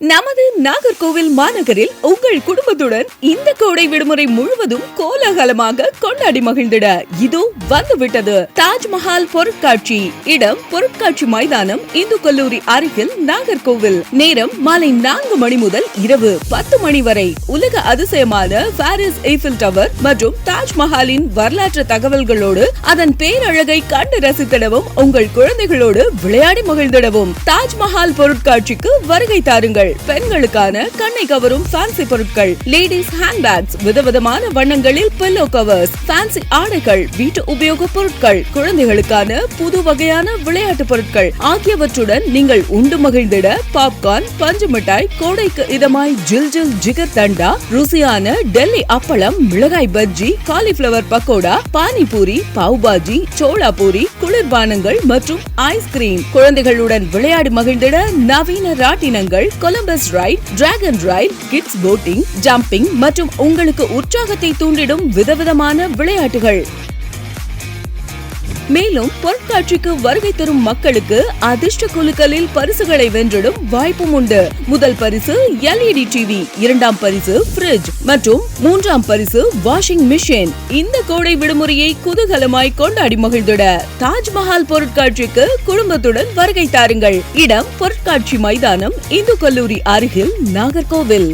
நமது நாகர்கோவில் மாநகரில் உங்கள் குடும்பத்துடன் இந்த கோடை விடுமுறை முழுவதும் கோலாகலமாக கொண்டாடி மகிழ்ந்திட இதோ வந்துவிட்டது தாஜ்மஹால் பொருட்காட்சி. இடம் பொருட்காட்சி மைதானம், இந்து கல்லூரி அருகில், நாகர்கோவில். நேரம் மாலை 4 மணி முதல் இரவு 10 மணி வரை. உலக அதிசயமான பாரிஸ் ஈஃபில் டவர் மற்றும் தாஜ்மஹாலின் வரலாற்று தகவல்களோடு அதன் பேரழகை கண்டு ரசித்திடவும் உங்கள் குழந்தைகளோடு விளையாடி மகிழ்ந்திடவும் தாஜ்மஹால் பொருட்காட்சிக்கு வருகை தாருங்கள். பெண்களுக்கான கண்ணை கவரும் ஃபேன்சி பொருட்கள், லேடிஸ் ஹேண்ட்பேக்ஸ், விதவிதமான வண்ணங்களில் பில்லோ கவர்ஸ், ஃபேன்சி ஆடைகள், வீட்டு உபயோக பொருட்கள், குழந்தைகளுக்கான புது வகையான விளையாட்டு பொருட்கள் ஆகியவற்றுடன் நீங்கள் உண்டு மகிழ்ந்திட பாப்கார்ன், பஞ்சு மிட்டாய், கோடைக்கு இதமாய் ஜில் ஜில் ஜிகர் தண்டா, ருசியான டெல்லி அப்பளம், மிளகாய் பஜ்ஜி, காலிஃபிளவர் பக்கோடா, பானிபூரி, பாவ் பாஜி, சோளா பூரி, குளிர்பானங்கள் மற்றும் ஐஸ்கிரீம். குழந்தைகளுடன் விளையாடி மகிழ்ந்திட நவீன ராட்டினங்கள், Columbus ride, dragon ride, kids boating, jumping மற்றும் உங்களுக்கு உற்சாகத்தை தூண்டிடும் விதவிதமான விளையாட்டுகள். மேலும் பொருட்காட்சிக்கு வருகை தரும் மக்களுக்கு அதிர்ஷ்ட குலுக்கலில் பரிசுகளை வென்றிடும் வாய்ப்பும் உண்டு. முதல் பரிசு LED டிவி, இரண்டாம் பரிசு ஃப்ரிட்ஜ் மற்றும் மூன்றாம் பரிசு வாஷிங் மிஷின். இந்த கோடை விடுமுறையை குதூகலமாய் கொண்டாடி மகிழ்ந்திட தாஜ்மஹால் பொருட்காட்சிக்கு குடும்பத்துடன் வருகை தாருங்கள். இடம் பொருட்காட்சி மைதானம், இந்து கல்லூரி அருகில், நாகர்கோவில்.